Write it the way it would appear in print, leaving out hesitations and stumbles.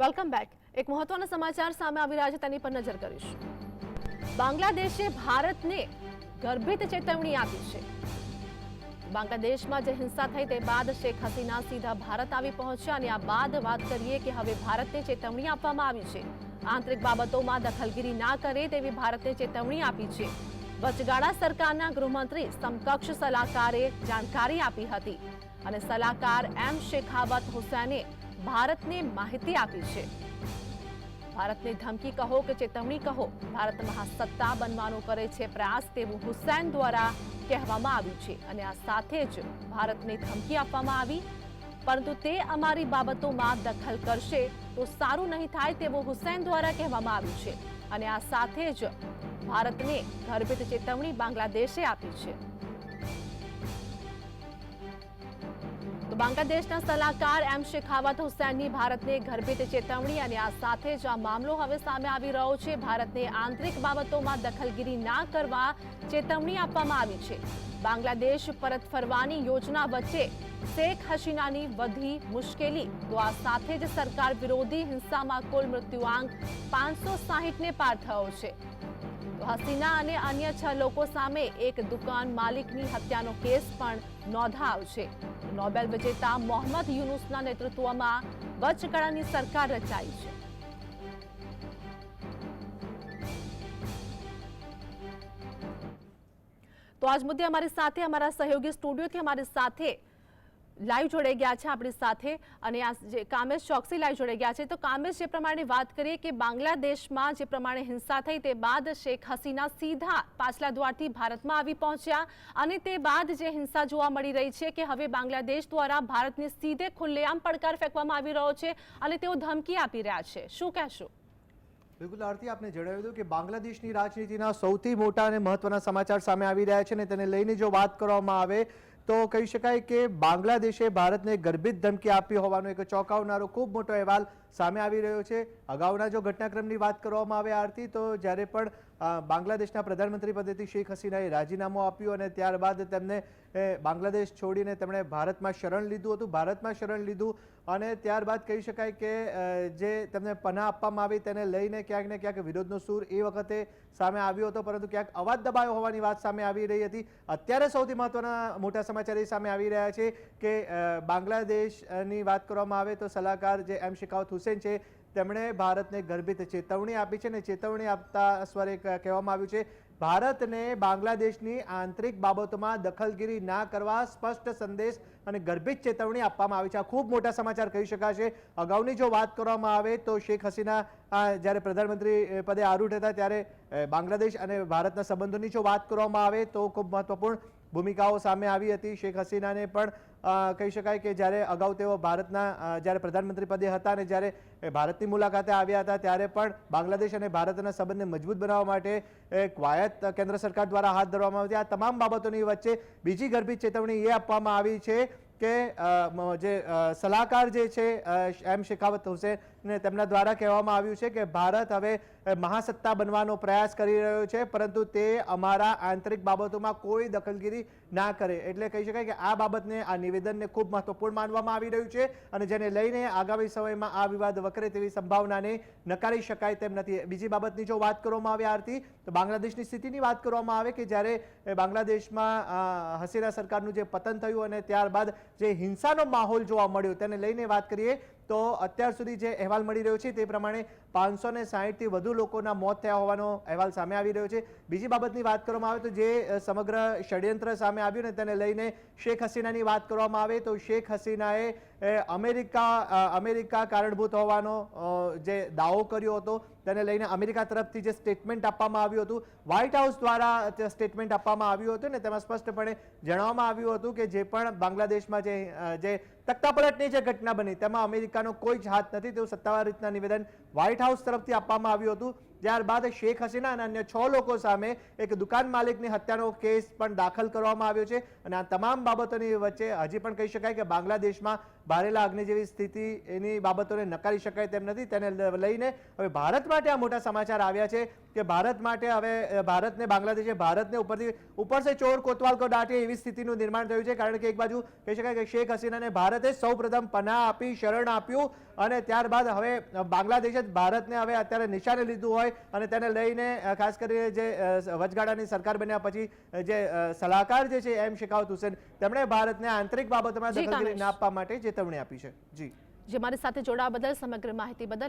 Welcome back. એક મહત્વના સમાચાર સામે આવી રહ્યા છે તેની પર નજર કરીશું। બાંગ્લાદેશે ભારતને ગર્ભિત ચેતવણી આપી છે। બાંગ્લાદેશમાં જે હિંસા થઈ તે બાદ શેખ હસીના સીધા ભારત આવી પહોંચ્યા અને આ બાદ વાત કરીએ કે હવે ભારતને ચેતવણી આપવામાં આવી છે। આંતરિક બાબતોમાં દખલગીરી ના કરે તેવી ભારતને ચેતવણી આપી છે। વચગાળા સરકારના ગૃહમંત્રી સમકક્ષ સલાહકારે જાણકારી આપી હતી અને સલાહકાર એમ શેખાવત હુસૈને ભારતને માહિતી આપી છે। ભારતને ધમકી કહો કે ચેતવણી કહો, ભારત મહાસત્તા બનવાનો કરે છે પ્રયાસ તેવું હુસૈન દ્વારા કહેવામાં આવ્યું છે અને આ સાથે જ ભારતને ધમકી આપવામાં આવી, પરંતુ તે અમારી બાબતોમાં દખલ કરશે તો સારું નહીં થાય તેવું હુસૈન દ્વારા કહેવામાં આવ્યું છે અને આ સાથે જ ભારતને ગર્ભિત ચેતવણી બાંગ્લાદેશે આપી છે। તો બાંગ્લાદેશના સલાહકાર એમ શેખાવત હુસૈનની ભારતને ગર્ભિત ચેતવણી અને આ સાથે જ આ મામલો હવે સામે આવી રહ્યો છે। ભારતને આંતરિક બાબતોમાં દખલગીરી ના કરવા ચેતવણી આપવામાં આવી છે। બાંગ્લાદેશ પરત ફરવાની યોજના વચ્ચે શેખ હસીનાની વધી મુશ્કેલી, તો આ સાથે જ સરકાર વિરોધી હિંસામાં કુલ મૃત્યુઆંક 560ને પાર થયો છે। તો હસીના અને અન્ય 6 લોકો સામે એક દુકાન માલિકની હત્યાનો કેસ પણ નોંધાયો છે। નોબેલ વિજેતા મોહમ્મદ યુનુસના નેતૃત્વમાં વચગાળાની સરકાર રચાઈ છે। તો આજ મુદ્દે અમારી સાથે અમારા સહયોગી સ્ટુડિયોથી અમારી સાથે લાઈવ જોડાઈ ગયા છે આપણી સાથે અને આ જે કામેશ ચોકસી લાઈવ જોડાઈ ગયા છે। તો કામેશ, જે પ્રમાણે વાત કરીએ કે બાંગ્લાદેશમાં જે પ્રમાણે હિંસા થઈ તે બાદ શેખ હસીના સીધા પાછલા દ્વારથી ભારતમાં આવી પહોંચ્યા અને તે બાદ જે હિંસા જોવા મળી રહી છે કે હવે બાંગ્લાદેશ દ્વારા ભારતને સીધે ખુલ્લેઆમ પડકાર ફેંકવામાં આવી રહ્યો છે અને તેઓ ધમકી આપી રહ્યા છે, શું કહેશો? બિલકુલ આરતી, આપને જણાવ્યું હતું કે બાંગ્લાદેશની રાજનીતિના સૌથી મોટા અને મહત્વના સમાચાર સામે આવી રહ્યા છે અને તેને લઈને જો વાત કરવામાં આવે તો કહી શકાય કે બાંગ્લાદેશે ભારતને ગર્ભિત ધમકી આપી હોવાનો એક ચોંકાવનારો ખૂબ મોટો અહેવાલ સામે આવી રહ્યો છે। અગાઉના જો ઘટનાક્રમની વાત કરવામાં આવે આરતી, તો જ્યારે પણ બાંગ્લાદેશના પ્રધાનમંત્રી પદેથી શેખ હસીનાએ રાજીનામું આપ્યું અને ત્યારબાદ તેમને બાંગ્લાદેશ છોડીને તેમણે ભારતમાં શરણ લીધું હતું। ભારતમાં શરણ લીધું અને ત્યારબાદ કહી શકાય કે જે તેમને પનાહ આપવામાં આવી તેને લઈને ક્યાંક ને ક્યાંક વિરોધનો સૂર એ વખતે સામે આવ્યો હતો, પરંતુ ક્યાંક અવાજ દબાયો હોવાની વાત સામે આવી રહી હતી। અત્યારે સૌથી મહત્વના મોટા સમાચાર એ સામે આવી રહ્યા છે કે બાંગ્લાદેશની વાત કરવામાં આવે તો સલાહકાર જે એમ શેખાવત હુસૈન છે તેમણે ભારતને ગર્ભિત ચેતવણી આપી છે અને ચેતવણી આપતા સ્વરે કહેવામાં આવ્યું છે ભારતને બાંગ્લાદેશની આંતરિક બાબતોમાં દખલગીરી ના કરવા સ્પષ્ટ સંદેશ અને ગર્ભિત ચેતવણી આપવામાં આવી છે। આ ખૂબ મોટા સમાચાર કહી શકાશે। અગાઉની જો વાત કરવામાં આવે તો શેખ હસીના જ્યારે પ્રધાનમંત્રી પદે આરૂઢ હતા ત્યારે બાંગ્લાદેશ અને ભારતના સંબંધોની જો વાત કરવામાં આવે તો ખૂબ મહત્વપૂર્ણ ભૂમિકાઓ સામે આવી હતી। શેખ હસીનાને પણ કહી શકાય કે જ્યારે અગાઉ તેઓ ભારતના જ્યારે પ્રધાનમંત્રી પદે હતા અને જ્યારે ભારતની મુલાકાતે આવ્યા હતા ત્યારે પણ બાંગ્લાદેશ અને ભારતના સંબંધને મજબૂત બનાવવા માટે કવાયત કેન્દ્ર સરકાર દ્વારા હાથ ધરવામાં આવી હતી। આ તમામ બાબતોની વચ્ચે બીજી ગર્ભિત ચેતવણી એ આપવામાં આવી છે કે જે સલાહકાર જે છે એમ શેખાવત હુસૈન તેમના દ્વારા કહેવામાં આવ્યું છે કે ભારત હવે મહાસત્તા બનવાનો પ્રયાસ કરી રહ્યો છે, પરંતુ તે અમારા આંતરિક બાબતોમાં કોઈ દખલગીરી ના કરે। એટલે કહી શકાય કે આ બાબતને, આ નિવેદનને ખૂબ મહત્વપૂર્ણ માનવામાં આવી રહ્યું છે અને જેને લઈને આગામી સમયમાં આ વિવાદ વકરે તેવી સંભાવનાને નકારી શકાય તેમ નથી। બીજી બાબતની જો વાત કરવામાં આવે આરતી, તો બાંગ્લાદેશની સ્થિતિની વાત કરવામાં આવે કે જ્યારે બાંગ્લાદેશમાં હસીના સરકારનું જે પતન થયું અને ત્યારબાદ જે હિંસાનો માહોલ જોવા મળ્યો તેને લઈને વાત કરીએ તો અત્યાર સુધી જે અહેવાલ મળી રહ્યો છે તે પ્રમાણે 560થી વધુ લોકોના મોત થયા હોવાનો અહેવાલ સામે આવી રહ્યો છે। બીજી બાબતની વાત કરવામાં આવે તો જે સમગ્ર ષડયંત્ર સામે આવ્યું ને તેને લઈને શેખ હસીનાની વાત કરવામાં આવે તો શેખ હસીનાએ અમેરિકા કારણભૂત હોવાનો જે દાવો કર્યો હતો તેને લઈને અમેરિકા તરફથી જે સ્ટેટમેન્ટ આપવામાં આવ્યું હતું, વ્હાઇટ હાઉસ દ્વારા સ્ટેટમેન્ટ આપવામાં આવ્યું હતું ને તેમાં સ્પષ્ટપણે જણાવવામાં આવ્યું હતું કે જે પણ બાંગ્લાદેશમાં જે તખ્તાપલટની જે ઘટના બની તેમાં અમેરિકાનો કોઈ જ હાથ નથી તેવું સત્તાવાર રીતના નિવેદન વ્હાઇટ હાઉસ તરફથી આપવામાં આવ્યું હતું। ત્યારબાદ શેખ હસીના અને અન્ય 6 લોકો સામે એક દુકાન માલિકની હત્યાનો કેસ પણ દાખલ કરવામાં આવ્યો છે અને આ તમામ બાબતોની વચ્ચે હજી પણ કહી શકાય કે બાંગ્લાદેશમાં બારેલા અગ્નિ જેવી સ્થિતિ એની બાબતોને નકારી શકાય તેમ નથી. તેને લઈને હવે ભારત માટે આ મોટા સમાચાર આવ્યા છે કે ભારત માટે હવે ભારતને ભારતને ઉપર સે ચોર કોતવાલ કો ડાંટે એવી સ્થિતિનું નિર્માણ થયું છે. કારણ કે એક બાજુ કહી શકાય કે શેખ હસીનાને ભારતે સૌપ્રથમ પનાહ આપી, શરણ આપ્યું અને ત્યારબાદ હવે બાંગ્લાદેશે ભારતને હવે અત્યારે નિશાને લીધું હોય અને તેને લઈને ખાસ કરીને જે વચગાળાની સરકાર બન્યા પછી જે સલાહકાર જે છે એમ શેખાવત હુસેન તેમણે ભારતને આંતરિક બાબતોમાં દખલગીરી ના આપવા માટે ચેતવણી આપી છે. જી જે મારી સાથે જોડાવા બદલ, સમગ્ર માહિતી બદલ